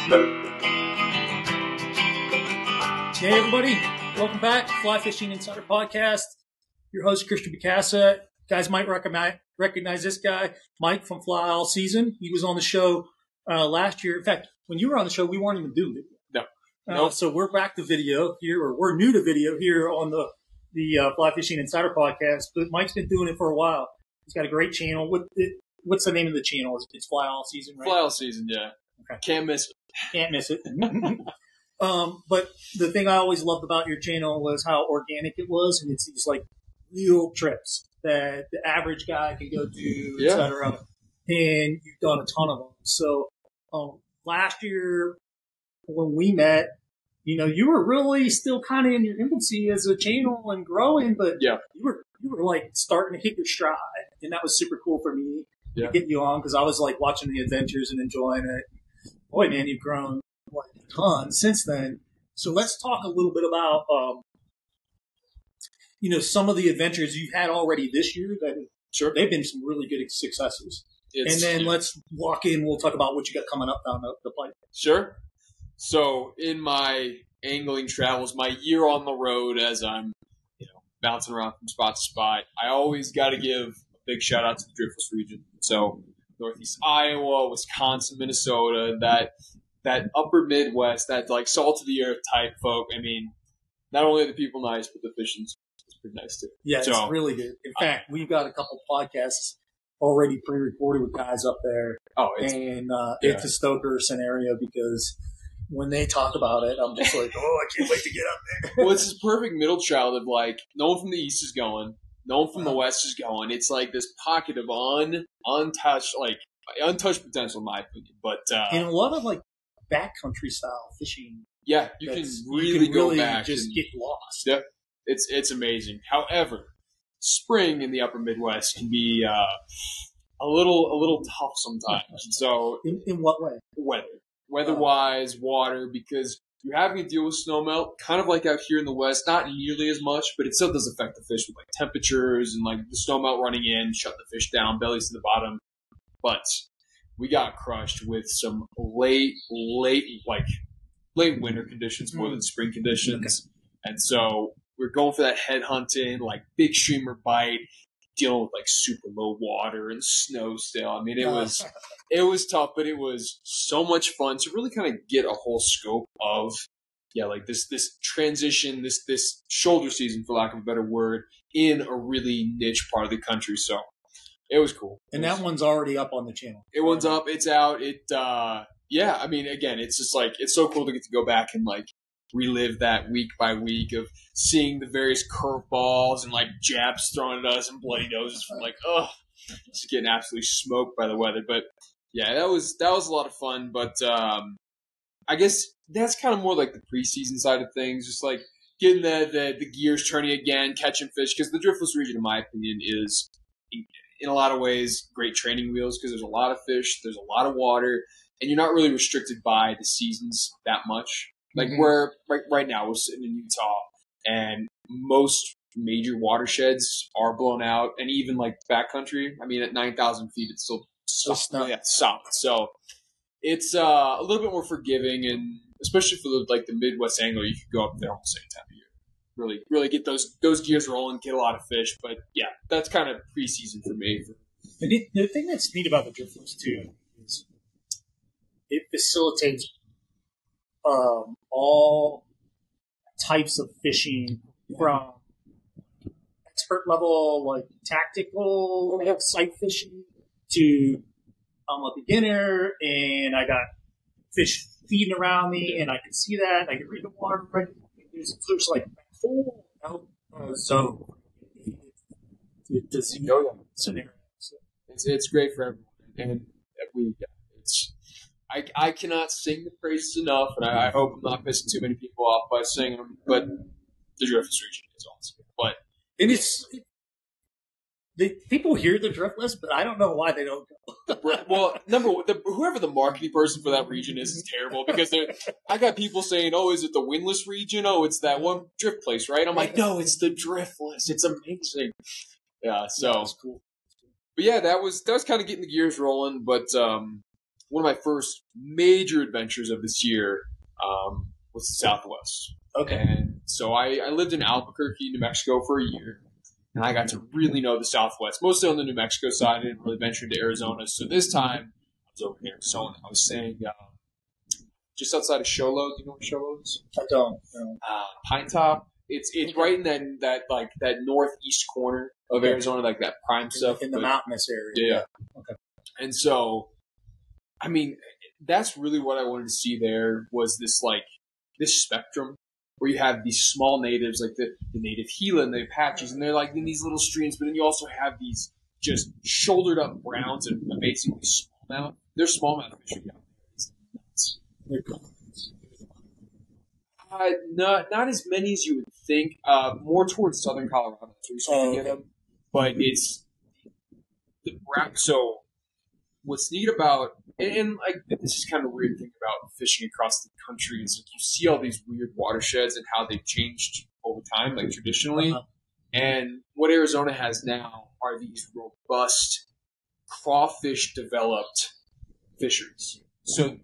Hey everybody, welcome back to Fly Fishing Insider Podcast. Your host Christian Bicassa. Guys might recognize this guy, Mike from Fly All SZN. He was on the show last year. In fact, when you were on the show, we weren't even doing it. No. So we're back to video here, or we're new to video here on the Fly Fishing Insider Podcast. But Mike's been doing it for a while. He's got a great channel. What's the name of the channel? It's Fly All SZN, right? Fly All SZN, yeah. Okay. Can't miss it. Can't miss it. But the thing I always loved about your channel was how organic it was, and it's these like real trips that the average guy can go do, et cetera. And you've done a ton of them. So last year when we met, you were really still kind of in your infancy as a channel and growing, but you were like starting to hit your stride, and that was super cool for me to get you on because I was like watching the adventures and enjoying it. Boy, man, you've grown like a ton since then. So let's talk a little bit about, some of the adventures you've had already this year. They've been some really good successes. And then let's walk in. We'll talk about what you got coming up down the pipe. Sure. So in my angling travels, my year on the road as I'm, bouncing around from spot to spot, I always got to give a big shout out to the Driftless region. So Northeast Iowa, Wisconsin, Minnesota, that upper Midwest, that like salt of the earth type folk. I mean, not only are the people nice, but the fishing's pretty nice too. Yeah, it's really good. In fact, we've got a couple podcasts already pre-recorded with guys up there. Oh, it's a stoker scenario because when they talk about it, I'm just like, I can't wait to get up there. Well, it's this perfect middle child of like, no one from the East is going, no one from the West is going. It's like this pocket of untouched potential in my opinion. But and a lot of like backcountry style fishing. Yeah, you can really go back just get lost. Yeah, it's amazing. However, spring in the upper Midwest can be a little tough sometimes. So in what way? Weather-wise, water, because you're having to deal with snowmelt, kind of like out here in the West, not nearly as much, but it still does affect the fish with like temperatures and like the snowmelt running in, shut the fish down, bellies to the bottom. But we got crushed with some late winter conditions more than spring conditions. Okay. And so we're going for that head hunting, like big streamer bite, dealing with like super low water and snow still. I mean, it was tough, but it was so much fun to really kind of get a whole scope of, this transition, this shoulder season, for lack of a better word, in a really niche part of the country. So it was cool. And that one's already up on the channel. One's up. It's out. I mean, again, it's just like, it's so cool to get to go back and like relive that week by week of seeing the various curveballs and like jabs thrown at us and bloody noses from like, just getting absolutely smoked by the weather. But yeah, that was a lot of fun. But I guess that's kind of more like the preseason side of things, just like getting the gears turning again, catching fish, because the Driftless region, in my opinion, is in a lot of ways great training wheels because there's a lot of fish, there's a lot of water, and you're not really restricted by the seasons that much. Like we're right now, we're sitting in Utah, and most major watersheds are blown out, and even like backcountry. I mean, at 9,000 feet, it's still solid. So it's a little bit more forgiving, and especially for the Midwest angler, you could go up there almost any time of year. Really get those gears rolling, get a lot of fish. But yeah, that's kind of preseason for me. The thing that's neat about the Driftless too is it facilitates all types of fishing, from expert level, like tactical sight fishing, to I'm a beginner and I got fish feeding around me and I can see that and I can read the water. Right? There's like a whole zone to see scenario. So. It's great for everyone, and I cannot sing the praises enough, and I hope I'm not pissing too many people off by singing them, but the Driftless region is awesome. But people hear the Driftless, but I don't know why they don't go. Well, whoever the marketing person for that region is terrible, because I got people saying, "Oh, is it the windless region? Oh, it's that one drift place, right?" I'm like, "No, it's the Driftless. It's amazing." Yeah, so that's cool. But yeah, that was kind of getting the gears rolling, but one of my first major adventures of this year was the Southwest. Okay. And so I lived in Albuquerque, New Mexico for a year, and I got to really know the Southwest, mostly on the New Mexico side. I didn't really venture into Arizona. So this time, I was over in Arizona. I was staying just outside of Show Low. Do you know what Show Low is? I don't. No. Pine Top. It's right in that northeast corner of Arizona, like that prime stuff. In the mountainous area. Yeah. Okay. And so, I mean, that's really what I wanted to see there was this spectrum where you have these small natives, like the native Gila and the Apaches, and they're like in these little streams, but then you also have these just shouldered up browns and basically smallmouth. They're smallmouth fishing out there. Not as many as you would think. More towards southern Colorado, that's where you start to get them. But it's the brown. So what's neat about and like this is kind of a weird thing about fishing across the country is like you see all these weird watersheds and how they've changed over time, like traditionally. And what Arizona has now are these robust crawfish developed fisheries. So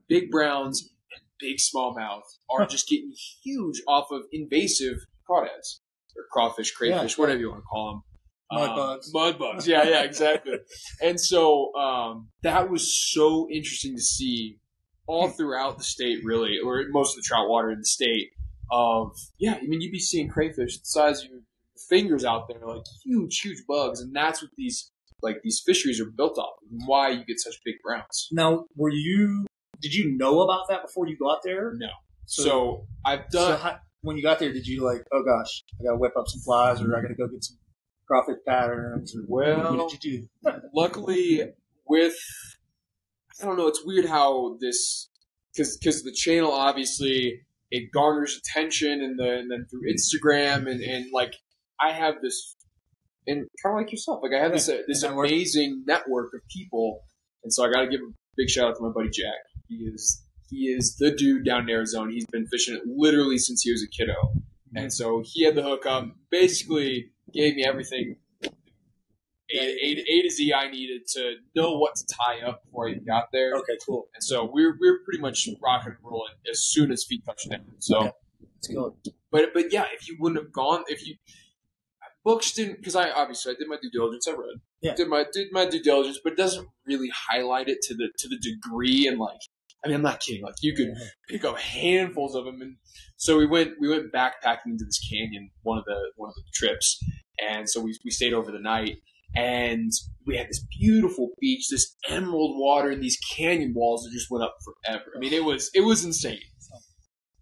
big browns and big smallmouth are just getting huge off of invasive crawdads or crawfish, crayfish, whatever you want to call them. Mud bugs. Yeah, exactly. And so that was so interesting to see all throughout the state, really, or most of the trout water in the state. I mean, you'd be seeing crayfish the size of your fingers out there, like huge bugs, and that's what these fisheries are built off of, and why you get such big browns. Now, did you know about that before you got there? No. So I've done. So when you got there, did you like, oh gosh, I got to whip up some flies, or I got to go get some crawfish patterns? Or what did you do? Luckily, I don't know, it's weird how this, because the channel obviously it garners attention, and then through Instagram and like I have this, and kind of like yourself, like I have this amazing network of people, and so I got to give a big shout out to my buddy Jack. He is the dude down in Arizona. He's been fishing it literally since he was a kiddo, and so he had the hookup. Basically, gave me everything A to Z I needed to know what to tie up before I even got there. Okay, cool. And so we were pretty much rocking and rolling as soon as feet touched down. So, let's go. But yeah, if you wouldn't have gone, books didn't, because I did my due diligence. I read, did my due diligence, but it doesn't really highlight it to the degree. And like, I mean, I'm not kidding. Like, you could pick up handfuls of them. And so we went backpacking into this canyon one of the trips, and so we stayed over the night. And we had this beautiful beach, this emerald water, and these canyon walls that just went up forever. I mean, it was insane.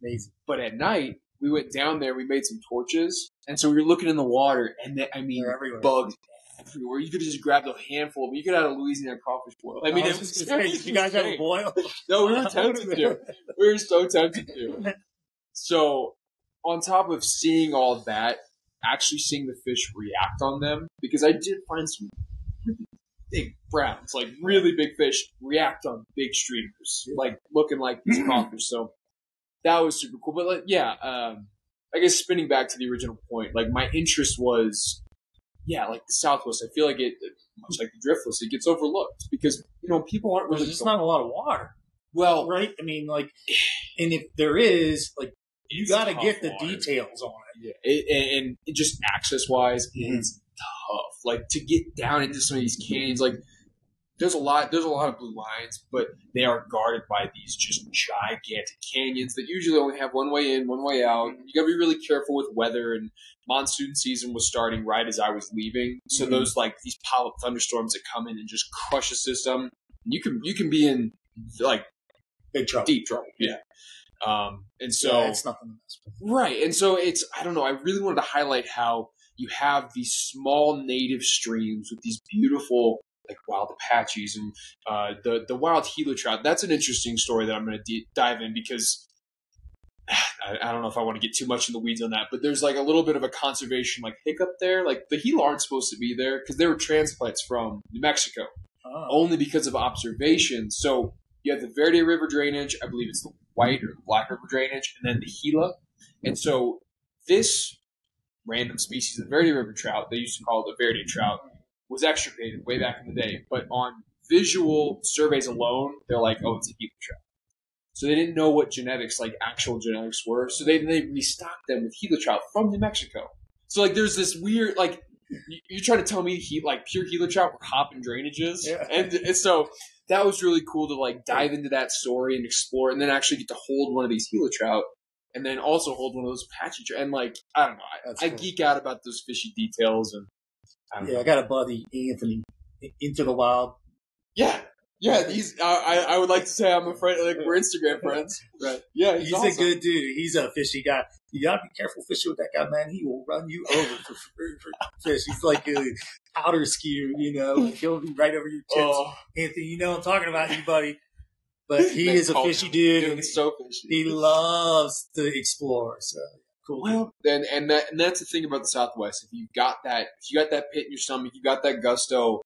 Amazing. But at night, we went down there, we made some torches, and so we were looking in the water, and bugs everywhere. You could just grab a handful of them. You could have a Louisiana crawfish boil. I mean, it was did you guys have a boil? No, we were tempted to. We were so tempted to. So, on top of seeing all that, actually seeing the fish react on them, because I did find some really big browns, like really big fish, react on big streamers, like looking like these crawfish. So that was super cool. But I guess spinning back to the original point, like my interest was, like the Southwest. I feel like it, much like the Driftless, it gets overlooked because people aren't really. There's just not a lot of water. Well, right? I mean, like, and if there is, like, you got to get the details on it. Yeah, and just access-wise, it's tough. Like, to get down into some of these canyons, like, there's a lot of blue lines, but they are guarded by these just gigantic canyons that usually only have one way in, one way out. You got to be really careful with weather, and monsoon season was starting right as I was leaving. So those, like, these pile-up thunderstorms that come in and just crush the system, you can be in, like, big trouble. Deep trouble. Yeah. And so it's nothing to mess with. Right. And so I don't know, I really wanted to highlight how you have these small native streams with these beautiful, like, wild Apaches and the wild Gila trout. That's an interesting story that I'm going to dive in because I don't know if I want to get too much in the weeds on that, but there's like a little bit of a conservation like hiccup there. Like the Gila aren't supposed to be there because they were transplants from New Mexico, only because of observation. So you have the Verde River drainage, I believe it's the White or Black River drainage, and then the Gila. And so this random species, the Verde River trout, they used to call it the Verde trout, was extirpated way back in the day. But on visual surveys alone, they're like, oh, it's a Gila trout. So they didn't know what genetics, like actual genetics were. So they restocked them with Gila trout from New Mexico. So like there's this weird, like, you're trying to tell me pure Gila trout were hopping drainages? Yeah. And so that was really cool to like dive into that story and explore and then actually get to hold one of these Gila trout and then also hold one of those Apache trout. And like, I don't know, I geek out about those fishy details. And I don't know. I got a buddy, Anthony, Into the Wild. Yeah, he's. I would like to say I'm afraid like we're Instagram friends. Right. Yeah, he's awesome. a good dude. He's a fishy guy. You gotta be careful fishing with that guy, man. He will run you over for fish. He's like a powder skier, He'll be right over your tips. Oh. Anthony, I'm talking about you, buddy. But he is a fishy dude. And so fishy. He loves to explore. So cool. Well, and that's the thing about the Southwest. If you got that pit in your stomach, you got that gusto.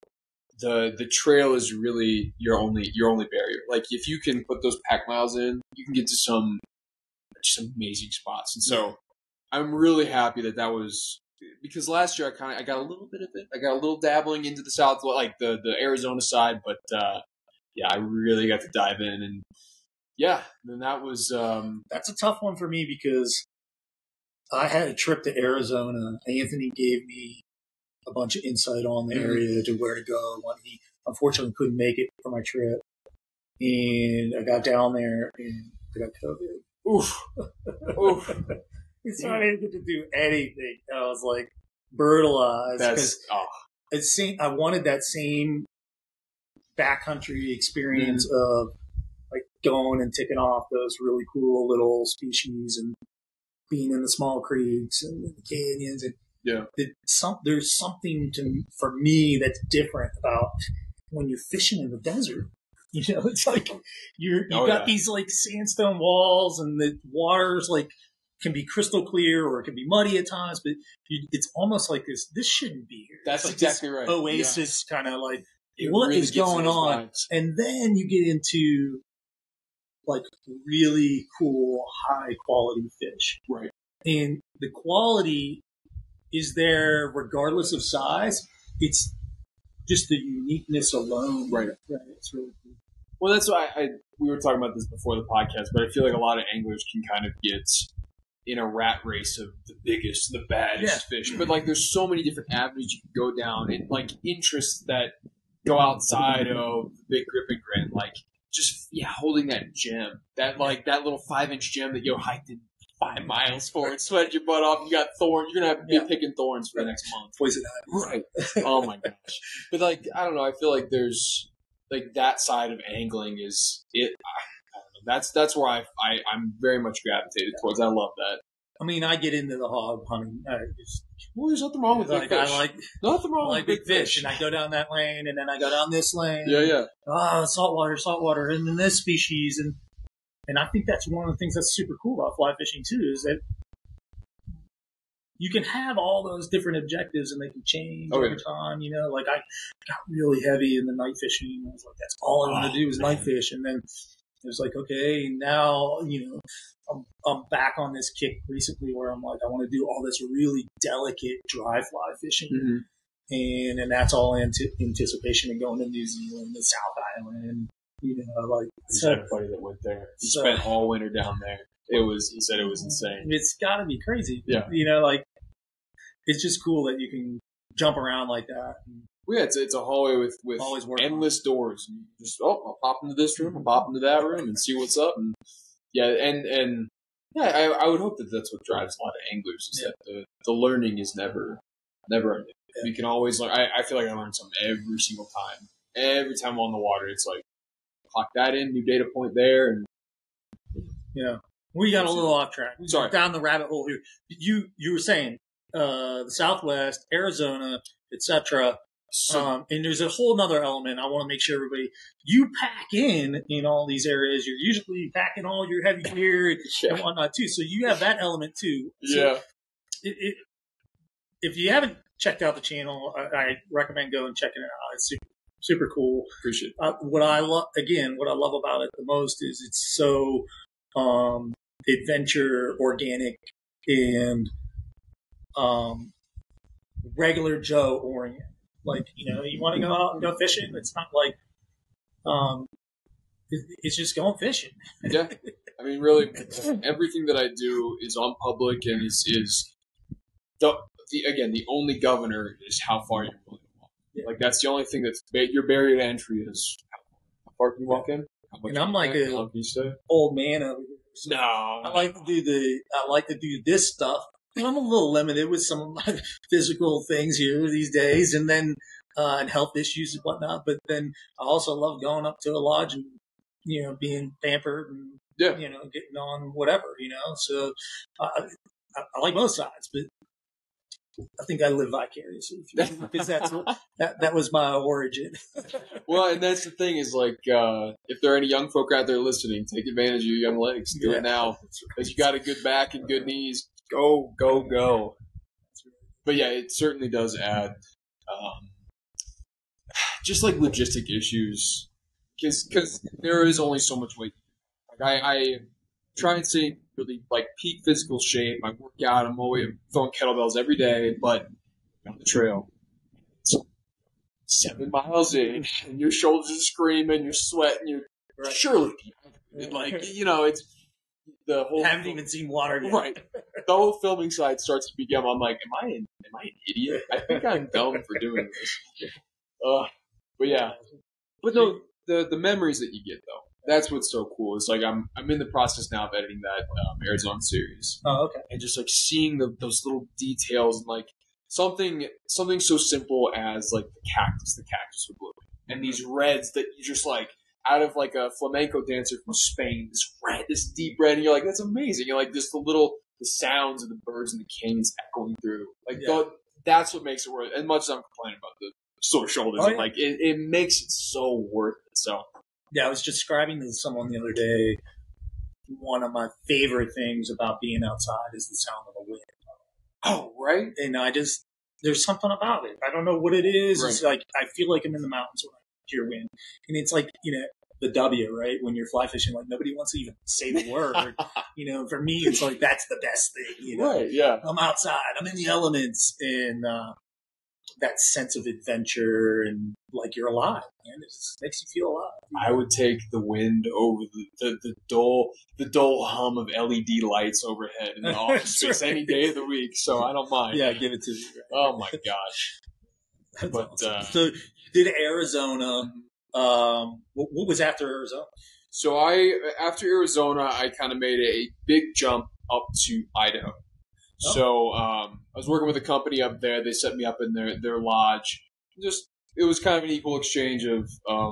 The trail is really your only barrier. Like if you can put those pack miles in, you can get to some amazing spots. And so I'm really happy that was because last year I got a little bit of it. I got a little dabbling into the South, like the Arizona side, but I really got to dive in and then that was that's a tough one for me because I had a trip to Arizona. Anthony gave me a bunch of insight on the area to where to go. He unfortunately couldn't make it for my trip. And I got down there and I got COVID. Oof. So I didn't get to do anything. I was like brutalized because I wanted that same backcountry experience of like going and ticking off those really cool little species and being in the small creeks and the canyons and there's something for me that's different about when you're fishing in the desert. It's like you've got these like sandstone walls, and the water's like can be crystal clear or it can be muddy at times, but it's almost like this shouldn't be here. That's like exactly right. Oasis kind of like what is going on, vibes. And then you get into like really cool, high quality fish, right? And the quality is there regardless of size. It's just the uniqueness alone. Right. It's really cool. Well, that's why we were talking about this before the podcast, but I feel like a lot of anglers can kind of get in a rat race of the biggest, the baddest fish. But like there's so many different avenues you can go down and like interests that go outside of the big grip and grin. Like just holding that gem. That little 5-inch gem that you hiked in 5 miles for and sweated your butt off. You got thorns. You're going to be picking thorns for the next month. Poison ivy. Right. Oh my gosh. But like, I don't know. I feel like there's like that side of angling is it. I don't know. That's where I'm very much gravitated towards. I love that. I mean, I get into the hog hunting. There's nothing wrong with big fish. Nothing wrong with big fish. And I go down that lane, and then I go down this lane. Yeah. Saltwater, and then this species, and I think that's one of the things that's super cool about fly fishing too, is that you can have all those different objectives and they can change over time. Like I got really heavy in the night fishing. I was like, that's all I want to do is night fish. And then it was like, okay, now, I'm back on this kick recently where I'm like, I want to do all this really delicate dry fly fishing. Mm-hmm. And that's all anticipation of going to New Zealand, the South Island. I had a buddy that went there. He spent all winter down there. He said it was insane. It's got to be crazy. Yeah. It's just cool that you can jump around like that. Well, yeah, it's a hallway with endless doors. And you just, I'll pop into this room, I'll pop into that room and see what's up. And I would hope that that's what drives a lot of anglers is that the learning is never ending. Yeah. We can always learn. I feel like I learn something every single time. Every time I'm on the water, it's like, clock that in, new data point there. And we got a little off track. Sorry. Down the rabbit hole here. You were saying the Southwest, Arizona, etc. And there's a whole nother element. I want to make sure you pack in all these areas. You're usually packing all your heavy gear and whatnot too. So you have that element too. So if you haven't checked out the channel, I recommend going and checking it out. It's super cool. Appreciate it. What I love about it the most is it's so adventure, organic, and regular Joe oriented. Like, you want to go out and go fishing. It's not like Um, it's just going fishing. Yeah. I mean, really, everything that I do is on public, and is the only governor is how far you're willing to walk. Yeah. Like, that's the only thing that's your barrier to entry is how far can you walk in? And I'm like an old man over here. So no, I like to do this stuff. And I'm a little limited with some of my physical things here these days, and then and health issues and whatnot. But then I also love going up to a lodge and being pampered and getting on whatever. So I like both sides, but I think I live vicariously because that was my origin. Well, and that's the thing is like, if there are any young folk out there listening, take advantage of your young legs. Do it now because you got a good back and good knees. Go, go, go. But yeah, it certainly does add, just like logistic issues, because there is only so much weight. Like I try and stay really like peak physical shape. I work out. I'm always throwing kettlebells every day, but on the trail, it's 7 miles in, and your shoulders are screaming, you're sweating, you're surely dehydrated. Like it's the whole. I haven't even seen water yet. Right. The whole filming side starts to become. I'm like, am I an idiot? I think I'm dumb for doing this. But yeah, but no, the memories that you get though. That's what's so cool. It's like I'm in the process now of editing that Arizona series. Oh, okay. And just like seeing those little details and like something so simple as like the cactus was blue, and these reds that you just like out of like a flamenco dancer from Spain, this deep red, and you're like, that's amazing. You're like just the sounds of the birds and the canyons echoing through. Like that's what makes it worth it. As much as I'm complaining about the sore shoulders, and like it makes it so worth it. So. Yeah, I was describing to someone the other day, one of my favorite things about being outside is the sound of the wind. Oh, right. And there's something about it. I don't know what it is. Right. It's like, I feel like I'm in the mountains when I hear wind. And it's like, the W, right? When you're fly fishing, like nobody wants to even say the word. For me, it's like, that's the best thing, Right, yeah. I'm outside. I'm in the elements. And, that sense of adventure and like you're alive, man. It just makes you feel alive. I would take the wind over the dull hum of LED lights overhead in the office space any day of the week, so I don't mind. Yeah, give it to me. Oh my gosh. But awesome. So you did Arizona. What was after Arizona? So after Arizona, I kind of made a big jump up to Idaho. Oh. So I was working with a company up there. They set me up in their lodge. It was kind of an equal exchange of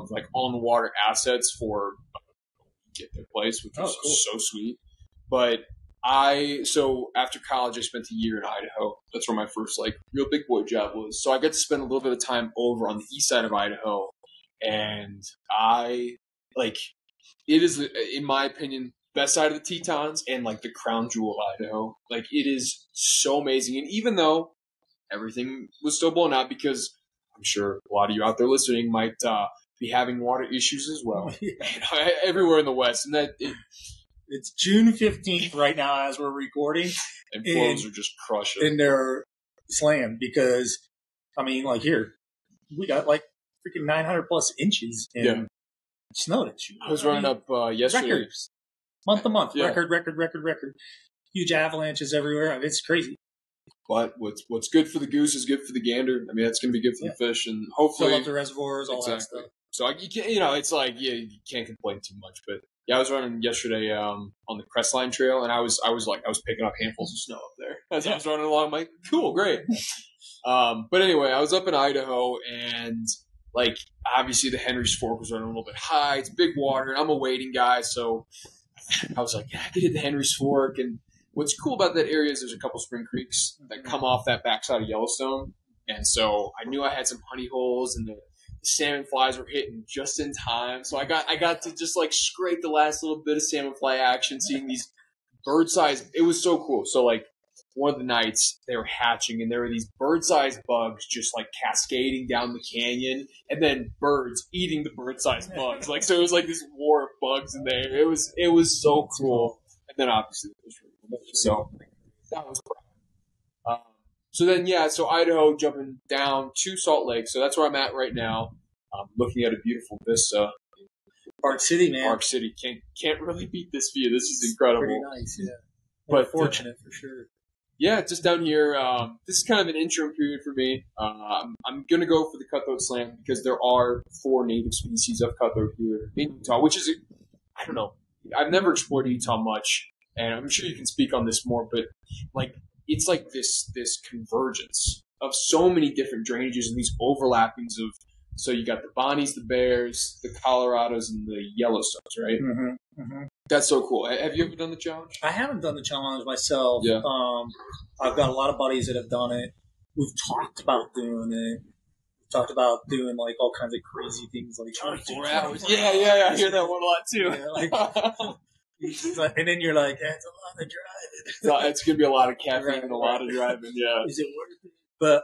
like on the water assets for get their place, which was cool. So sweet. But so after college, I spent a year in Idaho. That's where my first like real big boy job was. So I got to spend a little bit of time over on the east side of Idaho, and it is, in my opinion, best side of the Tetons and like the crown jewel of Idaho. Like it is so amazing. And even though everything was still blown out, because I'm sure a lot of you out there listening might be having water issues as well. Everywhere in the West. And it's June 15th right now as we're recording. And flows are just crushing. And they're slammed because, like here, we got like freaking 900 plus inches in snow this year. I was running up yesterday. Records. Month to month. Yeah. Record. Huge avalanches everywhere. It's crazy. But what's good for the goose is good for the gander. I mean, that's going to be good for the fish, and hopefully fill up the reservoirs, all that stuff. So you can't, it's like you can't complain too much. But yeah, I was running yesterday on the Crestline Trail, and I was picking up handfuls of snow up there as I was running along. I'm like, cool, great. But anyway, I was up in Idaho, and like obviously the Henry's Fork was running a little bit high. It's big water, and I'm a wading guy, so I was like, I could hit the Henry's Fork. And what's cool about that area is there's a couple spring creeks that come off that backside of Yellowstone. And so I knew I had some honey holes, and the salmon flies were hitting just in time. So I got to just like scrape the last little bit of salmon fly action, seeing these bird-sized. It was so cool. So like one of the nights they were hatching, and there were these bird-sized bugs just like cascading down the canyon, and then birds eating the bird-sized bugs. Like, so it was like this war of bugs in there. It was so cool. And then obviously the fish were so that was great. So Idaho, jumping down to Salt Lake. So that's where I'm at right now. Looking at a beautiful vista in Park City, man. Park City can't really beat this view. This is incredible. Pretty nice, yeah. We're fortunate for sure. Yeah, just down here. This is kind of an interim period for me. I'm gonna go for the cutthroat slam because there are 4 native species of cutthroat here in Utah, which is I don't know. I've never explored Utah much, and I'm sure you can speak on this more. But like, it's like this convergence of so many different drainages and these overlappings of. So you got the Bonnies, the Bears, the Colorados, and the Yellowstones, right? Mm-hmm, mm-hmm. That's so cool. Have you ever done the challenge? I haven't done the challenge myself. Yeah. I've got a lot of buddies that have done it. We've talked about doing it. We've talked about doing like all kinds of crazy things like 24 hours. Yeah. I hear that one a lot too. Yeah, and then you're like, that's a lot of driving. It's going to be a lot of caffeine and a lot of driving, yeah. Is it worth it? But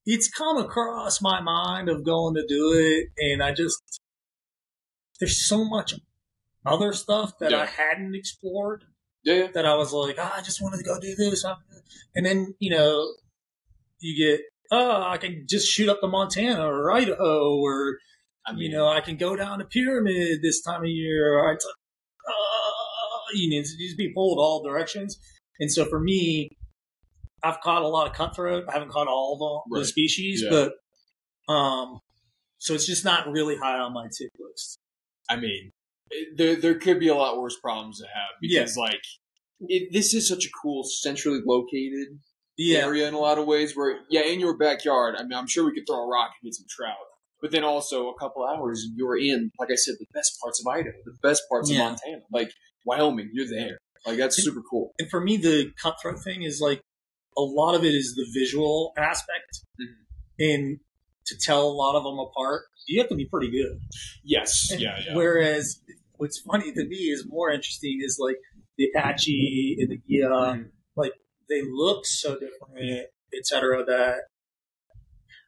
it's come across my mind of going to do it, and there's so much other stuff that I hadn't explored that I was like, I just wanted to go do this. And then, you get, I can just shoot up to Montana or Idaho, or, I can go down to Pyramid this time of year. Or you just be pulled all directions. And so for me, I've caught a lot of cutthroat. I haven't caught all of the species, but so it's just not really high on my tip list. I mean, there could be a lot worse problems to have because, this is such a cool, centrally located area in a lot of ways. Where, in your backyard, I mean, I'm sure we could throw a rock and get some trout. But then also a couple hours, you're in, like I said, the best parts of Idaho, the best parts of Montana, like Wyoming. You're there. Like that's super cool. And for me, the cutthroat thing is like. A lot of it is the visual aspect, and to tell a lot of them apart, you have to be pretty good. Yes, Whereas what's funny to me is more interesting is like the Apache and the Gia, like they look so different, etc. That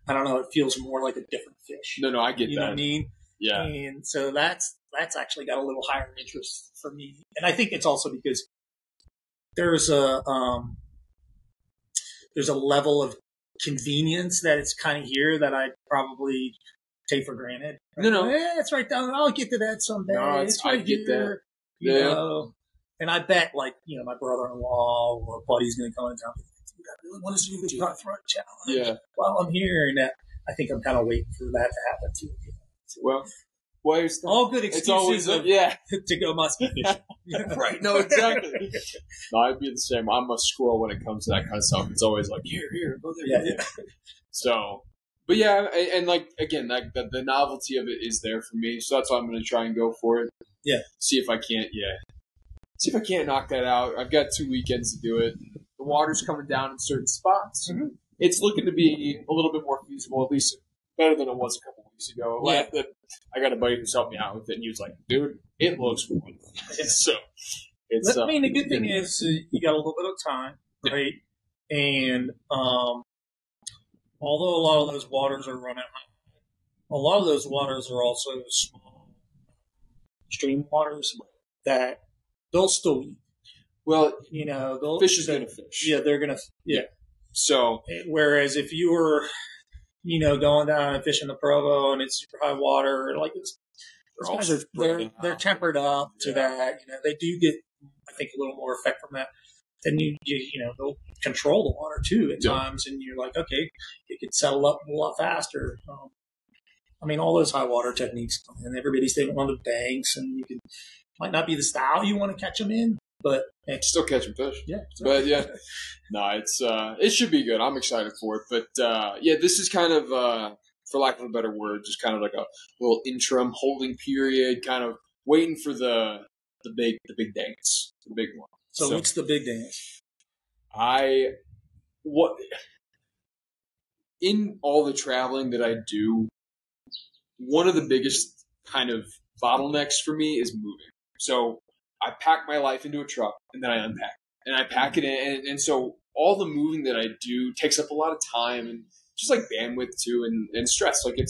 I don't know, it feels more like a different fish. No, I get that. You know what I mean? Yeah. And so that's actually got a little higher interest for me, and I think it's also because there's a level of convenience that it's kind of here that I probably take for granted. No. It's right down. I'll get to that someday. No, it's right I get here. that. You know? And I bet, like, my brother-in-law or buddy's going to come and tell me, dude, I really want to do the cutthroat challenge while I'm here. And I think I'm kind of waiting for that to happen, too. So, well, all good excuses to go musky fishing. Right, no, exactly. No, I'd be the same. I'm a squirrel when it comes to that kind of stuff. It's always like, here, go there. Yeah. So, but and like, again, like the novelty of it is there for me. So that's why I'm going to try and go for it. Yeah. See if I can't knock that out. I've got 2 weekends to do it. The water's coming down in certain spots. Mm-hmm. It's looking to be a little bit more feasible, at least better than it was a couple weeks ago. Yeah. I got a buddy who's helped me out with it, and he was like, dude, it looks fun. So, it's... I mean, the good thing is you got a little bit of time, right? Yeah. And although a lot of those waters are running high, a lot of those waters are also small stream waters that they'll still eat. Well, fish is going to fish. Yeah, they're going to... Yeah. So... Whereas if you were... going down and fishing the Provo and it's super high water, like those guys they're tempered up to that. They do get, I think, a little more effect from that. Then they'll control the water too at times, and you're like, okay, it could settle up a lot faster. I mean, all those high water techniques, and everybody's staying on the banks, and might not be the style you want to catch them in, but still catching fish. Yeah, but no, it should be good. I'm excited for it. But this is kind of, for lack of a better word, just kind of like a little interim holding period, kind of waiting for the big dance, the big one. So what's the big dance? In all the traveling that I do, one of the biggest kind of bottlenecks for me is moving. So I pack my life into a truck and then I unpack and I pack it in. And so all the moving that I do takes up a lot of time and just like bandwidth too and stress. Like it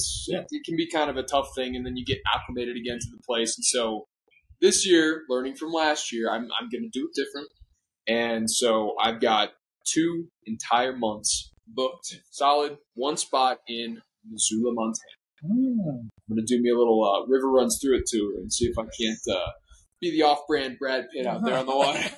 can be kind of a tough thing. And then you get acclimated again to the place. And so this year, learning from last year, I'm going to do it different. And so I've got 2 entire months booked, solid, one spot in Missoula, Montana. Mm. I'm going to do me a little river runs through it tour and see if I can't be the off-brand Brad Pitt out there on the water.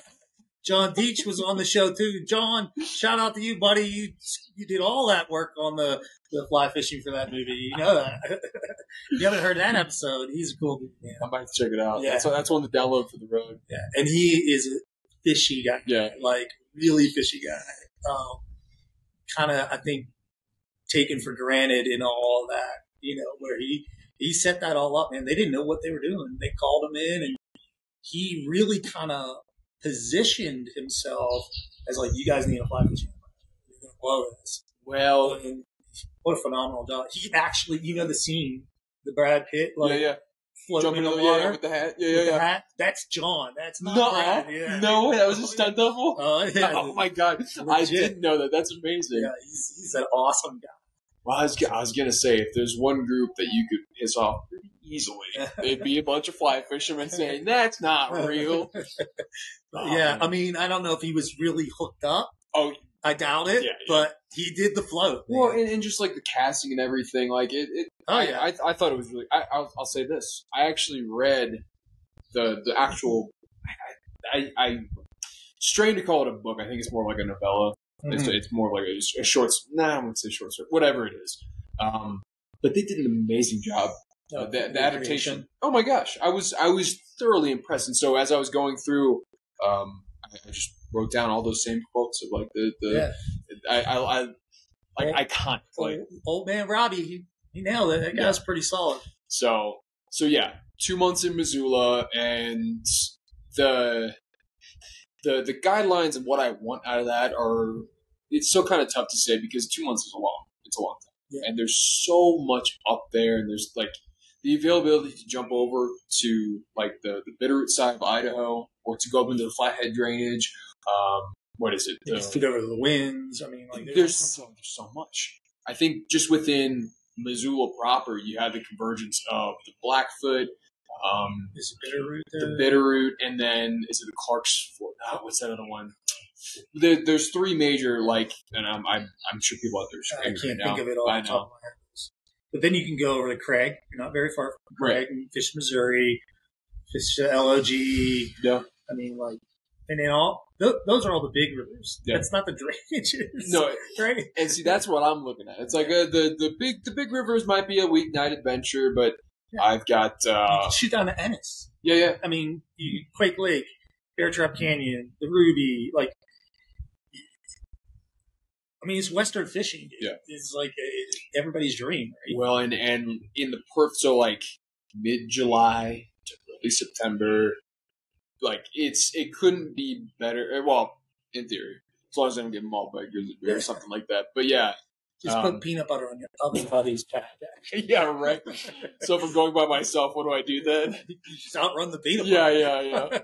John Deach was on the show too. John, shout out to you, buddy. You did all that work on the fly fishing for that movie. You know that. If you haven't heard that episode, he's a cool dude, man. I might check it out. Yeah. That's one to download for the road. Yeah, and he is a fishy guy. Yeah, like really fishy guy. Kind of, I think, taken for granted in all of that. You know, where he set that all up, man. They didn't know what they were doing. They called him in, and he really kind of positioned himself as like, you guys need a fly fishing. You're gonna blow this. Well, and what a phenomenal job. He actually, you know, the scene, the Brad Pitt, like floating in the water with the hat. The hat. That's John. That's not Brad. Yeah. No, that was a stunt double. Yeah. Oh my god, Legit. I didn't know that. That's amazing. Yeah, he's an awesome guy. Well, I was gonna say, if there's one group that you could piss off pretty easily, it'd be a bunch of fly fishermen saying that's not real. Yeah, I mean, I don't know if he was really hooked up. Oh, I doubt it. But he did the float. Man. Well, and just like the casting and everything, like it. I thought it was really. I'll say this. I actually read the actual. I strain to call it a book. I think it's more like a novella. Mm-hmm. It's more like a short. I wouldn't say short story. Whatever it is. But they did an amazing job. The adaptation. Oh my gosh, I was thoroughly impressed. And so as I was going through, I just wrote down all those same quotes of like iconic. Like old man Robbie, he nailed it. That guy's pretty solid. So yeah, 2 months in Missoula, and the guidelines of what I want out of that are, it's so kind of tough to say because 2 months is a long time. Yeah. And there's so much up there, and there's like the availability to jump over to like the Bitterroot side of Idaho, or to go up into the Flathead drainage. What is it? To go to the winds. I mean, like there's so much. I think just within Missoula proper, you have the convergence of the Blackfoot. Is it Bitterroot there? The Bitterroot, and then is it the Clark's? What's that other one? There's three major, like, and I'm sure people out there are I can't think of it all off the top of my head. But then you can go over to Craig. You're not very far from Craig. And fish Missouri, fish LOG. Yeah. I mean, like, and then those are all the big rivers. Yeah. That's not the drainages. No, right? And see, that's what I'm looking at. It's like the big rivers might be a weeknight adventure, but I've got you can shoot down to Ennis. Yeah. I mean, Quake Lake, Bear Trap Canyon, the Ruby, like. I mean, it's Western fishing. Dude. Yeah, it's like everybody's dream, right? Well, and in the so like mid-July to early September, like it couldn't be better. Well, in theory, as long as I don't get mauled by a grizzly bear or something like that. But yeah, just put peanut butter on your other buddy's pack. Yeah, right. So if I'm going by myself, what do I do then? You just outrun the peanut butter. Yeah.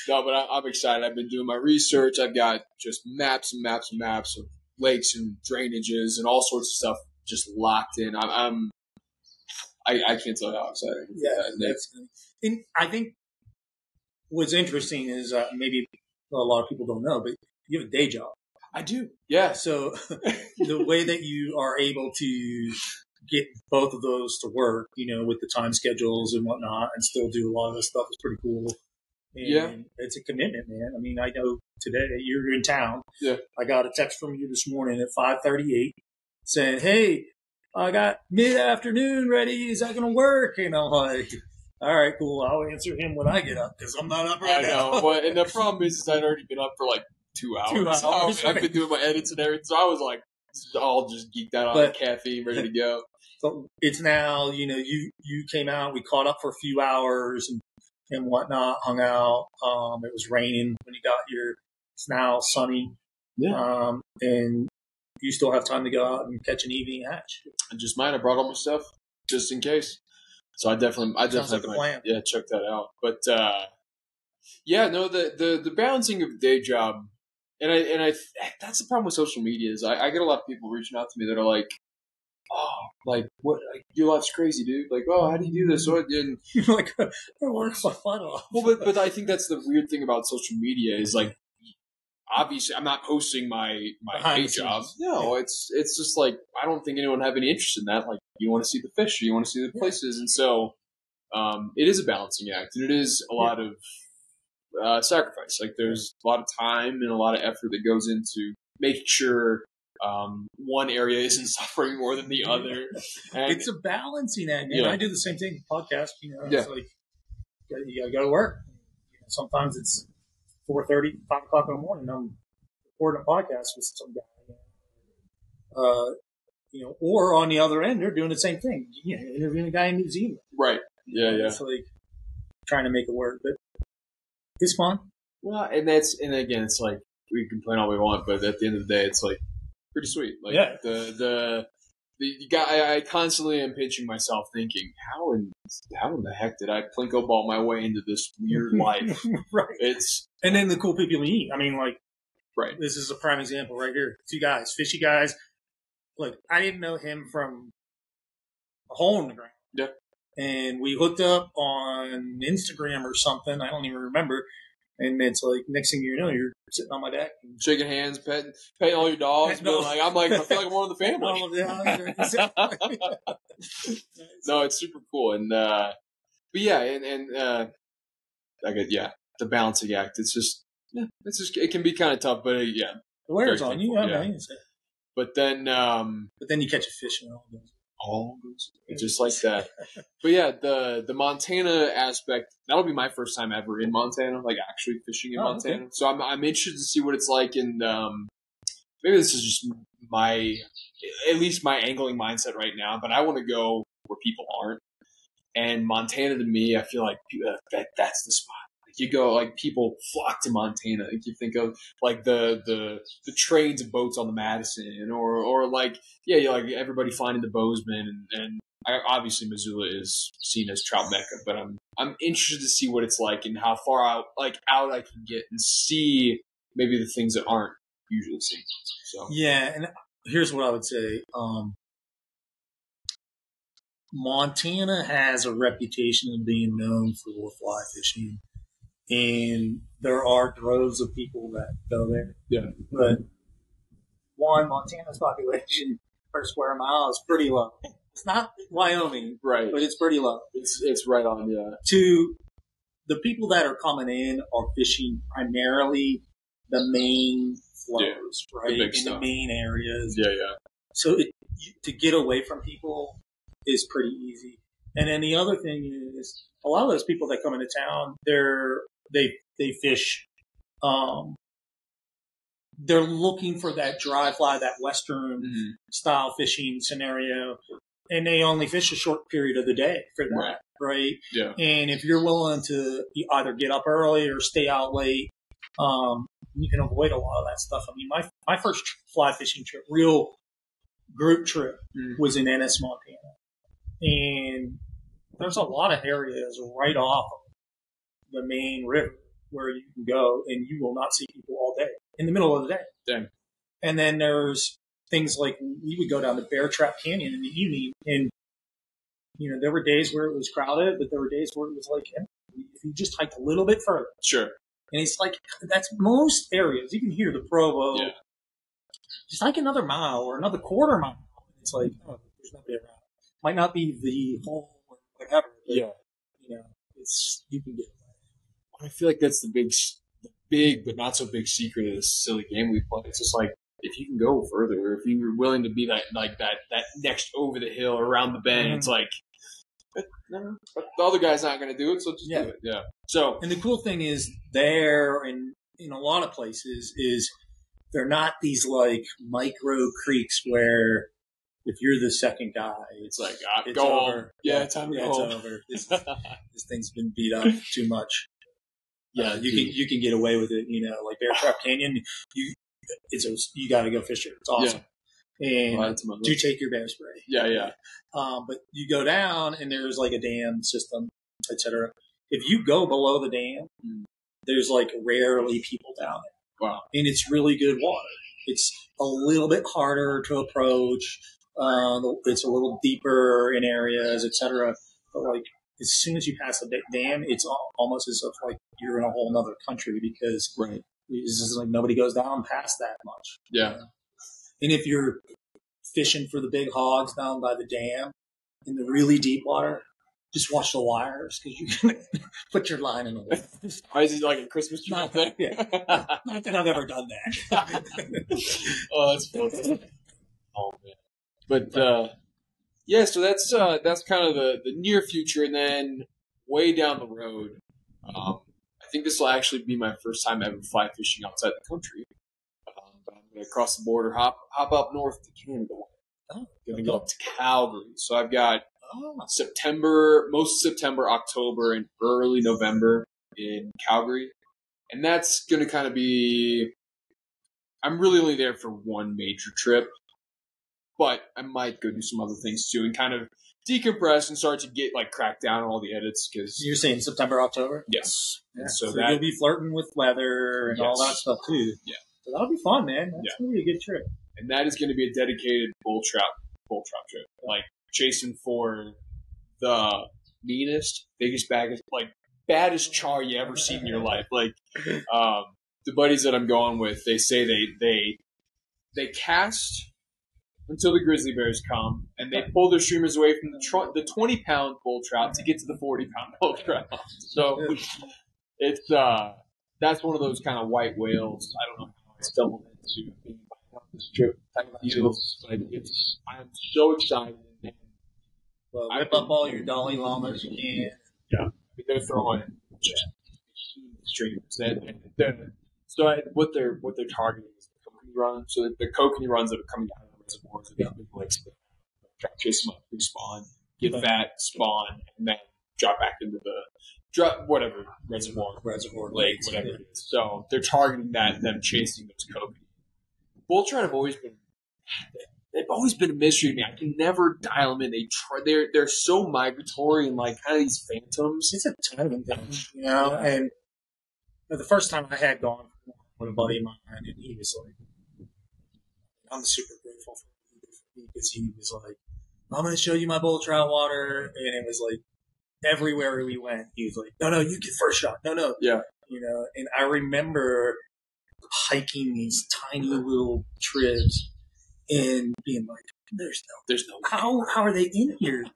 No, but I'm excited. I've been doing my research. I've got just maps and maps and maps of lakes and drainages and all sorts of stuff just locked in. I can't tell you how excited. Yeah, and I think what's interesting is maybe a lot of people don't know, but you have a day job. I do. Yeah. So the way that you are able to get both of those to work, with the time schedules and whatnot, and still do a lot of this stuff is pretty cool. And it's a commitment, man. I mean, I know today you're in town. Yeah. I got a text from you this morning at 5:38 saying, "Hey, I got mid-afternoon ready. Is that going to work?" And I'm like, "All right, cool. I'll answer him when I get up because I'm not up right now." I know. And the problem is I'd already been up for like 2 hours. I've been doing my edits and everything. So I was like all just geeked out on caffeine, ready to go. So it's now, you came out. We caught up for a few hours and whatnot, hung out. It was raining when you got here. It's now sunny. Yeah. And you still have time to go out and catch an evening hatch. I just might. I brought all my stuff just in case. So I definitely like a plan. Check that out. But the balancing of the day job, and I that's the problem with social media is I get a lot of people reaching out to me that are like, "Oh, like what? Like, your life's crazy, dude. Like, oh, how do you do this?" And you're like, "I work my fun off." Well, but I think that's the weird thing about social media is like obviously I'm not posting my Behind day the job. scenes. No, it's just like I don't think anyone would have any interest in that. Like you want to see the fish, you want to see the places, and so it is a balancing act, and it is a lot of sacrifice. Like there's a lot of time and a lot of effort that goes into making sure one area isn't suffering more than the other. And it's a balancing act, man. Yeah. I do the same thing with podcast. It's Yeah. like you gotta go to work. Sometimes it's 4:30, 5 o'clock in the morning. I'm recording a podcast with some guy. Or on the other end, they're doing the same thing. Interviewing a guy in New Zealand. right. Yeah. It's like trying to make it work, but it's fun. Well, and again, it's like we can complain all we want, but at the end of the day, it's like pretty sweet. Like the guy, I constantly am pinching myself, thinking, how in the heck did I plinko ball my way into this weird life? Right. And then the cool people you meet. I mean, like, right. This is a prime example right here. 2 guys, fishy guys. Look, I didn't know him from a hole in the ground. Yeah. And we hooked up on Instagram or something. I don't even remember. And it's like, next thing you know, you're sitting on my deck. Shaking hands, petting all your dogs. No. I feel like I'm one of the family. No, it's super cool. And, but yeah, the balancing act. It's just, it can be kind of tough, but yeah. The wear's on you, man. But then you catch a fish and all goes just like that. But yeah, the Montana aspect, that'll be my first time ever in Montana, like actually fishing in Montana. Okay. So I'm interested to see what it's like, and maybe this is just at least my angling mindset right now, but I want to go where people aren't. And Montana, to me, I feel like that's the spot. You go, like, people flock to Montana. Like, you think of, like, the trains and boats on the Madison, or like, yeah, like, everybody finding the Bozeman, and obviously Missoula is seen as trout mecca, but I'm interested to see what it's like and how far out I can get and see maybe the things that aren't usually seen. So yeah, and here's what I would say. Montana has a reputation of being known for fly fishing. And there are droves of people that go there. Yeah. But Montana's population per square mile is pretty low. It's not Wyoming, right? But it's pretty low. It's right on, yeah. To the people that are coming in are fishing primarily the main flows, right? The main areas. Yeah, yeah. So to get away from people is pretty easy. And then the other thing is, a lot of those people that come into town, they fish. They're looking for that dry fly, that Western style fishing scenario, and they only fish a short period of the day for that, right? Yeah. And if you're willing to either get up early or stay out late, you can avoid a lot of that stuff. I mean, my first fly fishing trip, real group trip, was in Ennis, Montana, and there's a lot of areas right off of the main river where you can go and you will not see people all day in the middle of the day. Dang. And then there's things like we would go down to Bear Trap Canyon in the evening, and there were days where it was crowded, but there were days where it was like, if you just hiked a little bit further. Sure. And it's like, that's most areas. You can hear the Provo. Yeah. Just hike another mile or another quarter mile. It's like, there's nobody around. Might not be the hole or whatever. But, you can get away. I feel like that's the big but not so big secret of this silly game we play. It's just like, if you can go further, if you're willing to be that next over the hill or around the bend, it's like, no, but the other guy's not going to do it, so just do it. Yeah. So, and the cool thing is there, and in a lot of places, is they're not these like micro creeks where if you're the second guy, it's like it's go over. Home. Yeah, time to go home. It's over. This thing's been beat up too much. Yeah, you can get away with it. Like Bear Trap Canyon, you got to go fish it. It's awesome. Yeah. And do take your bear spray. Yeah. But you go down and there's like a dam system, etc. If you go below the dam, there's like rarely people down there. Wow. And it's really good water. It's a little bit harder to approach. It's a little deeper in areas, etc. But like as soon as you pass the dam, it's almost as if like you're in a whole other country because It's just like nobody goes down past that much. Yeah. And if you're fishing for the big hogs down by the dam in the really deep water, just watch the wires because you can put your line in the water. Why is it like a Christmas tree thing? Yeah. Not that I've ever done that. Oh, that's funny. Oh man. But yeah, so that's kind of the near future, and then way down the road, I think this will actually be my first time ever fly fishing outside the country. But I'm going to cross the border, hop up north to Canada. I'm going to go up to Calgary. So I've got September, most September, October, and early November in Calgary. And that's going to kind of be, I'm really only there for one major trip, but I might go do some other things too and kind of decompress and start to get crack down on all the edits. Because you're saying September, October? Yes. Yeah. So that you'll be flirting with weather and all that stuff too. Yeah. So that'll be fun, man. That's going to be a good trip. And that is going to be a dedicated bull trap trip. Chasing for the meanest, biggest, baddest char you ever seen in your life. The buddies that I'm going with, they say they cast until the grizzly bears come, and they pull their streamers away from the 20-pound bull trout to get to the 40-pound bull trout. So it's that's one of those kind of white whales. I don't know how I stumbled into being on this trip type of deals, but I'm so excited. Well, whip up all your Dalai Lamas you can. Yeah, I mean, they're throwing streamers. What they're targeting is the kokanee run. So the kokanee runs that are coming out of the reservoirs, these big lakes, try to chase them up, respawn, get fat, spawn, and then drop back into whatever reservoir, lake, whatever it is. So they're targeting them chasing those kokanee. Bull trout have always been. They've always been a mystery to me. I can never dial them in. They're so migratory and kind of these phantoms. It's a timing thing, And the first time I had gone with a buddy of mine, and he was like, I'm super grateful for him because he was like, I'm going to show you my bull trout water. And it was like, everywhere we went, he was like, no, you get first shot. No. Yeah. And I remember hiking these tiny little tribs and being like, there's no how are they in here?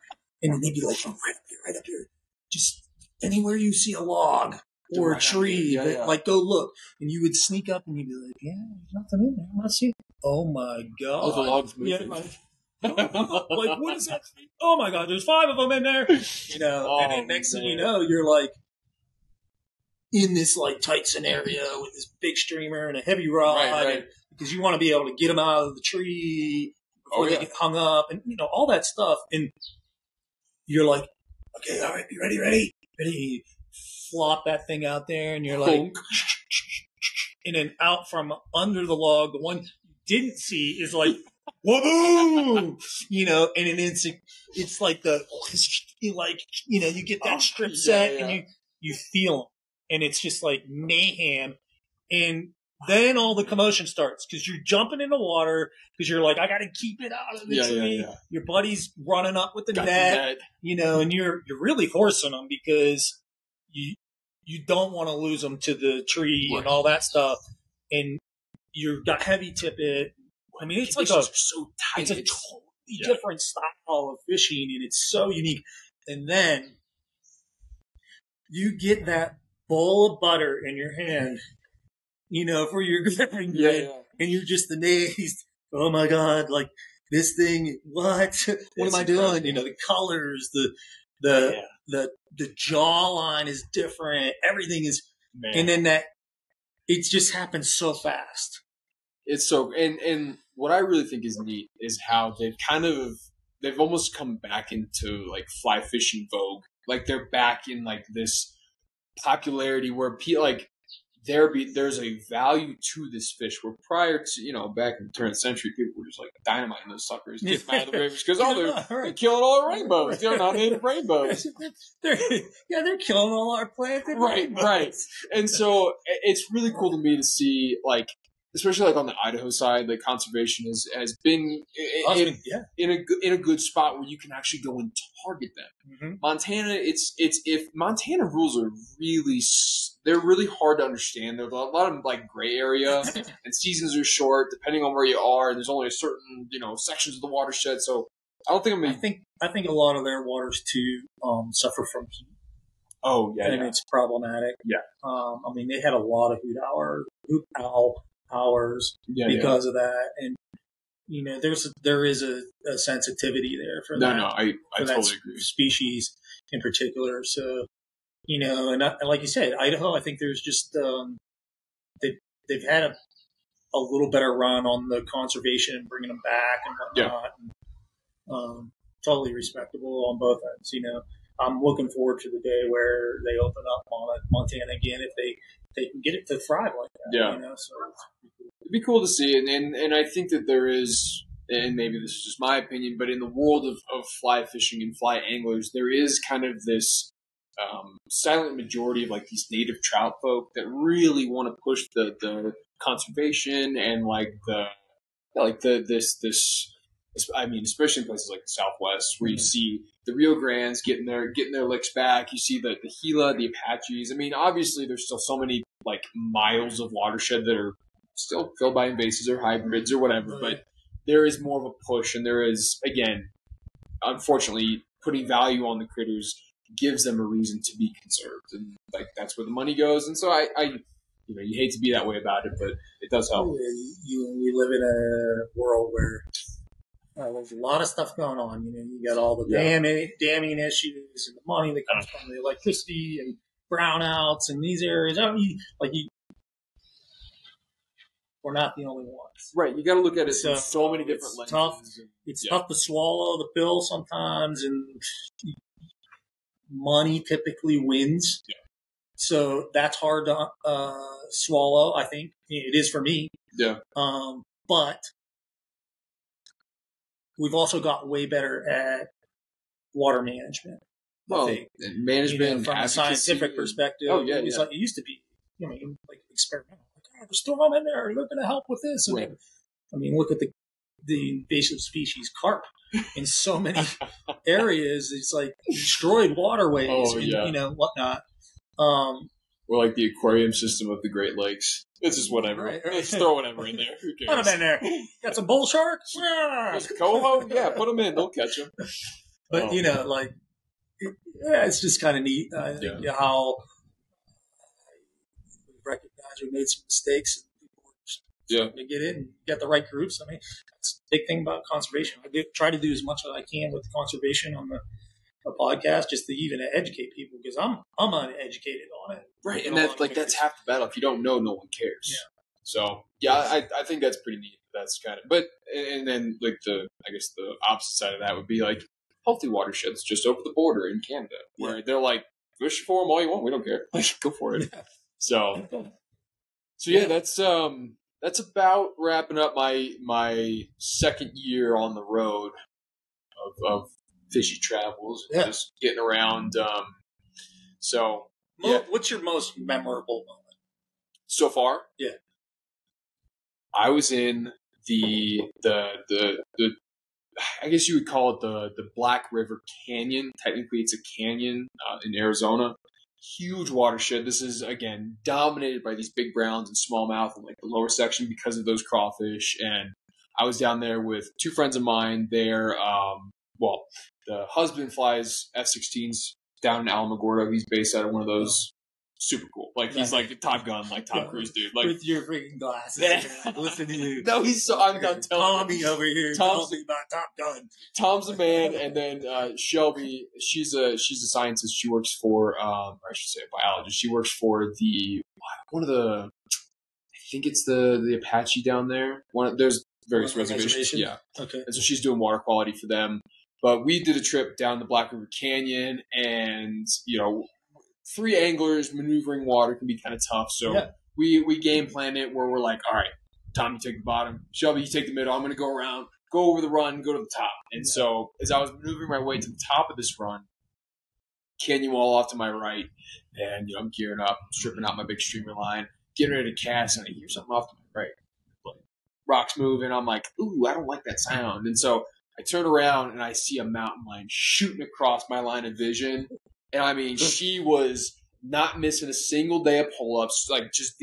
And then they'd be like, oh, right up here. Just anywhere you see a log or a tree, go look. And you would sneak up and you'd be like, yeah, there's nothing in there. I'm not seeing. Oh my God. Oh, the log's moving. What is that? Oh my God, there's 5 of them in there. And then next thing you know, you're in this tight scenario with this big streamer and a heavy rod. Right. Because you want to be able to get them out of the tree before they get hung up and, all that stuff. And you're like, okay, all right, you ready? You flop that thing out there and you're like, and then out from under the log, the one you didn't see is like, whoa, and then it's like you get that strip set and you feel them. And it's just like mayhem. And then all the commotion starts because you're jumping in the water because you're like, I got to keep it out of the tree. Yeah. Your buddy's running up with the net, and you're really horsing them because you don't want to lose them to the tree and all that stuff. And you've got heavy tippet. I mean, it's so tight. It's a totally different style of fishing, and it's so unique. And then you get that bowl of butter in your hand. For your gripping grid, and you're just amazed. Oh my God! This thing, what? What am I doing? The colors, the jawline is different. Everything is, and then it just happens so fast. It's so, and what I really think is neat is how they've almost come back into fly fishing vogue. They're back in this popularity where there's a value to this fish where prior to, back in the turn of the century, people were just dynamiting those suckers, getting out of the rivers because they're killing all our rainbows. They're not native rainbows. They're killing all our planted rainbows. Right. And so it's really cool to me to see especially like on the Idaho side, like conservation has been in a good spot where you can actually go and target them. Mm-hmm. Montana, it's if Montana rules are they're really hard to understand. There's a lot of like gray area, and seasons are short depending on where you are. And there's only a certain sections of the watershed. So I don't think I think a lot of their waters too suffer from heat. Oh yeah, and it's problematic. Yeah, I mean they had a lot of hoot owl hours because of that, and there is a sensitivity there for that. No, I totally agree. Species in particular. So and like you said, Idaho, I think there's just they've had a little better run on the conservation and bringing them back and whatnot. Yeah. And, totally respectable on both ends. I'm looking forward to the day where they open up Montana again if they can get it to thrive like that. Yeah. So it'd be cool to see, and I think that there is, and maybe this is just my opinion, but in the world of fly fishing and fly anglers, there is kind of this silent majority of like these native trout folk that really want to push the conservation and this. I mean, especially in places like the Southwest, where you see the Rio Grandes getting their licks back. You see the Gila, the Apaches. I mean, obviously, there's still so many like miles of watershed that are still filled by invasives or hybrids or whatever. But there is more of a push, and there is, again, unfortunately, putting value on the critters gives them a reason to be conserved, and like that's where the money goes. And so I you hate to be that way about it, but it does help. We live in a world where there's a lot of stuff going on. You got all the damming issues and the money that comes from the electricity and brownouts in these areas. We're not the only ones. Right. You got to look at it from so many different lenses. It's tough to swallow the pill sometimes, and money typically wins. Yeah. So that's hard to swallow, I think. It is for me. Yeah. But we've also got way better at water management. Well, I think. And management from a scientific perspective. Oh, yeah, Like it used to be, like experimental. Like, just throw them in there. They're going to help with this. And right. I mean, look at the invasive species carp in so many areas. It's like destroyed waterways and whatnot. Or like the aquarium system of the Great Lakes. It's just whatever. Right. Just throw whatever in there. Who cares? Put them in there. Got some bull sharks? Just coho? Yeah, put them in. They'll catch them. But, it's just kind of neat how we recognize we made some mistakes and people are just starting to get in and get the right groups. I mean, that's the big thing about conservation. I try to do as much as I can with conservation on the podcast just to even educate people because I'm uneducated on it. Right, and that's half the battle. If you don't know, no one cares. Yeah. So I think that's pretty neat. That's kind of, but and then like the opposite side of that would be like healthy watersheds just over the border in Canada where they're like fish for them all you want. We don't care. Like go for it. Yeah. So that's about wrapping up my second year on the road of fishy travels, just getting around. What's your most memorable moment so far? Yeah, I was in the I guess you would call it the Black River Canyon. Technically, it's a canyon in Arizona. Huge watershed. This is again dominated by these big browns and smallmouth in like the lower section because of those crawfish. And I was down there with two friends of mine. They're the husband flies F-16s down in Alamogordo. He's based out of one of those. Super cool. Like, he's like a Top Gun, like Tom Cruise dude. Like, with your freaking glasses. Listen to you. No, I'm telling Tommy over here tells me about Top Gun. Tom's a man, and then Shelby, she's a scientist. She works for, I should say a biologist. She works for I think it's the Apache down there. There's various reservations. Yeah. Okay. And so she's doing water quality for them. But we did a trip down the Black River Canyon, and, 3 anglers maneuvering water can be kind of tough. So we game plan it where we're like, all right, Tom, you take the bottom. Shelby, you take the middle. I'm going to go around, go over the run, go to the top. And so as I was maneuvering my way to the top of this run, canyon wall off to my right, and I'm gearing up, stripping out my big streamer line, getting ready to cast, and I hear something off to my right. rocks moving. I'm like, ooh, I don't like that sound. And so I turn around and I see a mountain lion shooting across my line of vision. And I mean, she was not missing a single day of pull-ups, like just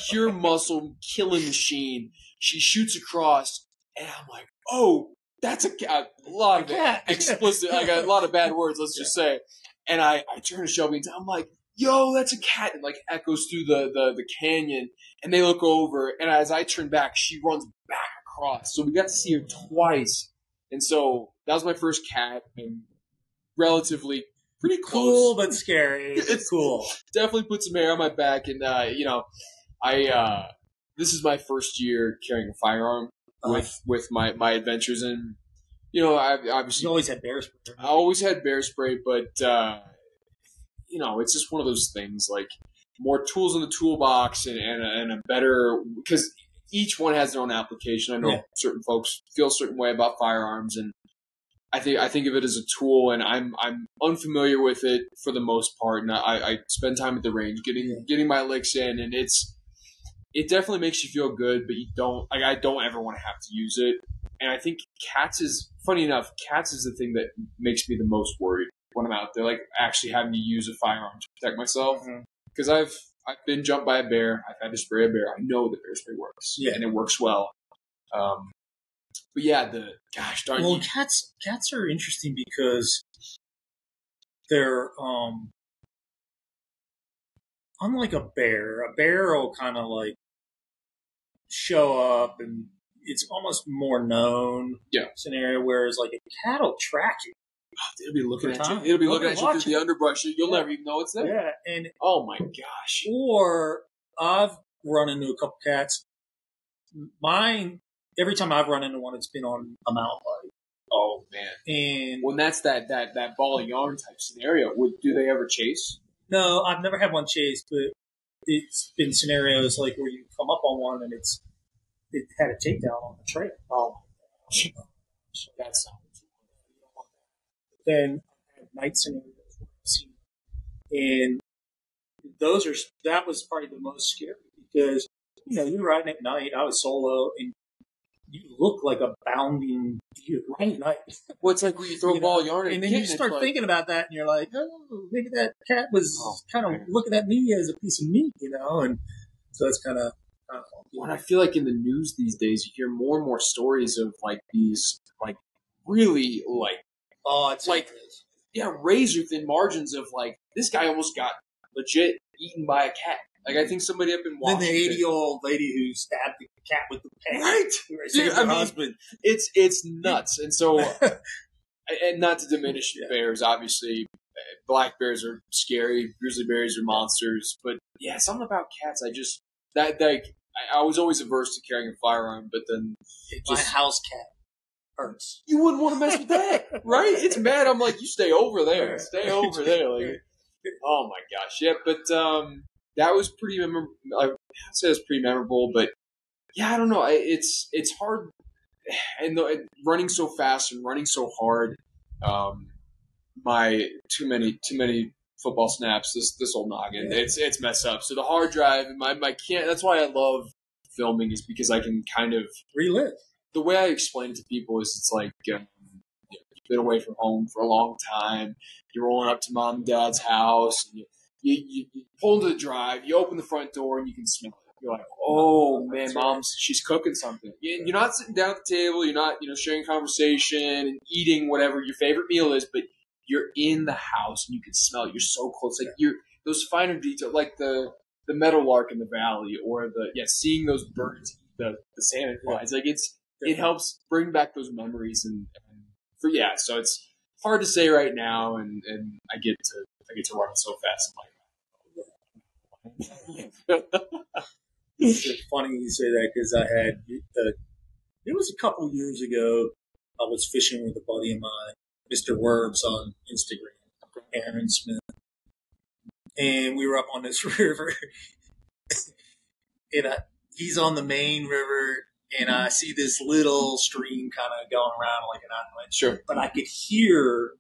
pure muscle killing machine. She shoots across, and I'm like, oh, that's a lot of explicit. I got a lot of bad words. Let's just say. And I turn to Shelby and I'm like, yo, that's a cat. And like echoes through the canyon. And they look over, and as I turn back, she runs back across. So we got to see her twice. And so that was my first cat, and relatively pretty close. Cool, but scary. It's cool. Definitely put some hair on my back. And, this is my first year carrying a firearm with my adventures. And, I obviously. You always had bear spray. I always had bear spray, but, it's just one of those things, like more tools in the toolbox and a better, because each one has their own application. I know certain folks feel a certain way about firearms, and I think of it as a tool, and I'm unfamiliar with it for the most part, and I spend time at the range getting my licks in, and it definitely makes you feel good, but I don't ever want to have to use it. And I think funny enough, cats is the thing that makes me the most worried when I'm out there, like actually having to use a firearm to protect myself. Because I've been jumped by a bear, I've had to spray a bear. I know that bear spray works, and it works well. But yeah, darn. Well, cats are interesting because they're unlike a bear. A bear will kind of like show up, and it's almost more known scenario. Whereas like a cat will track you. It'll be looking at you. It'll be looking at you through the underbrush. You'll never even know it's there. Yeah, and oh my gosh. Or I've run into a couple cats. Every time I've run into one, it's been on a mountain bike. Oh man! And when that's that ball of yarn type scenario, do they ever chase? No, I've never had one chase, but it's been scenarios like where you come up on one and it had a takedown on the trail. Oh my gosh! That's not. Then I had night scenarios where I've seen, and that was probably the most scary because you're riding at night. I was solo, and you look like a bounding deer right at night. Well, it's like when you throw a ball of yarn, and then you start thinking about that, and you're like, oh, maybe that cat was kind of looking at me as a piece of meat, and so it's kind of. When I feel like in the news these days, you hear more and more stories of like these like really like. Oh, it's like, razor thin margins of like, this guy almost got legit eaten by a cat. Like, I think somebody up in Washington. Then the 80-year-old lady who stabbed the cat with the pen. Right? Dude, husband. It's nuts. And so, and not to diminish bears, obviously, black bears are scary, grizzly bears are monsters. But yeah, something about cats, I was always averse to carrying a firearm, but then. My house cat. Hurts. You wouldn't want to mess with that, right? It's mad. I'm like, you stay over there. Stay over there. Like, oh my gosh. Yeah, but that was pretty memorable. I'd say it was pretty memorable, but yeah, I don't know. It's hard. And running so fast and running so hard, my too many football snaps, this old noggin, it's messed up. So the hard drive and my can't. That's why I love filming, is because I can kind of relive. The way I explain it to people is it's like you've been away from home for a long time. You're rolling up to mom and dad's house. And you pull into the drive. You open the front door and you can smell it. You're like, oh man, she's cooking something. You're not sitting down at the table. You're not sharing conversation and eating whatever your favorite meal is, but you're in the house and you can smell it. You're so close. Like those finer details, like the meadowlark in the valley, or seeing those birds eat the salmon flies. Like it helps bring back those memories, so it's hard to say right now, and I get to run so fast. It's funny you say that because I had it was a couple years ago. I was fishing with a buddy of mine, Mr. Werbs, on Instagram, Aaron Smith, and we were up on this river, and he's on the main river. And I see this little stream kind of going around like an island. Sure. But I could hear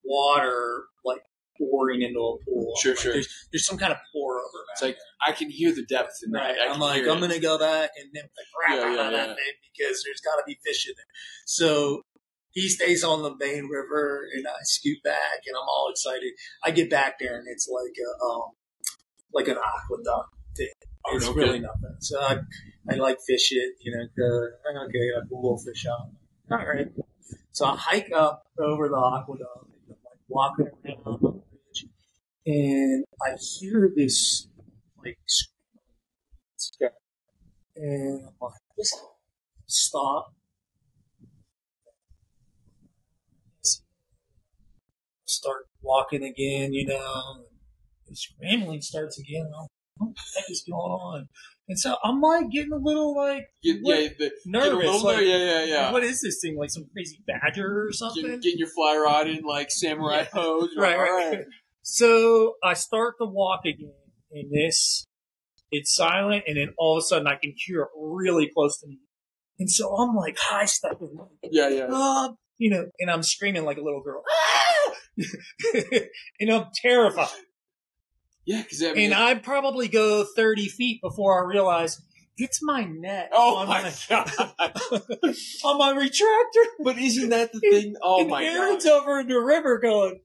water like pouring into a pool. Sure, like, sure. There's some kind of pour over. It's like I can hear the depth in that. Right. I'm like, I'm going to go back and nip the crap out of that thing because there's got to be fish in there. So he stays on the main river, and I scoot back, and I'm all excited. I get back there, and it's like an aqueduct thing. It's really nothing. So I like fish it, okay, I pull a little fish out. All right. So I hike up over the aqueduct, and I'm like walking around on the bridge, and I hear this like scream, and I'm like, just stop. Start walking again, and scrambling starts again. What the heck is going on? And so I'm like getting a little nervous. What is this thing? Like some crazy badger or something? Getting your fly rod in like samurai pose. Right. So I start to walk again, and it's silent, and then all of a sudden I can hear it really close to me. And so I'm like high stepping. And I'm screaming like a little girl. And I'm terrified. Yeah, because I probably go 30 feet before I realize it's my net. Oh my god! On my retractor. But isn't that the thing? Oh my god! Aaron's over in the river going,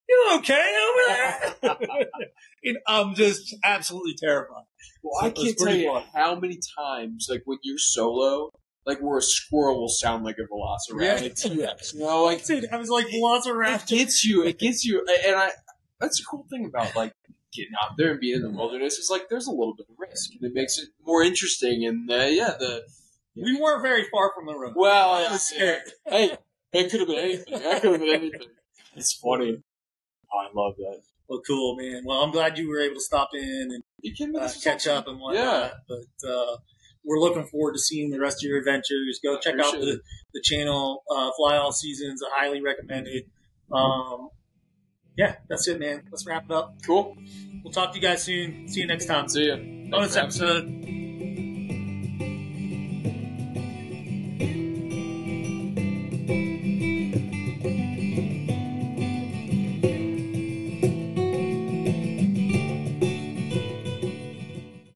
"You okay over there?" And I'm just absolutely terrified. Well, I can't tell you how many times, like when you're solo, like where a squirrel will sound like a velociraptor. Yeah. Dude, I was like velociraptor. It gets you, and that's the cool thing about like getting out there and being in the wilderness is like there's a little bit of risk, and it makes it more interesting. And we weren't very far from the road. Well, I was scared. Hey, it could have been anything. It's funny. Oh, I love that. Well, cool, man. Well, I'm glad you were able to stop in and catch up and whatnot. Yeah. But we're looking forward to seeing the rest of your adventures. Go check out the channel, Fly All SZN. I highly recommend it. That's it, man. Let's wrap it up. Cool. We'll talk to you guys soon. See you next time. See ya. Bonus episode.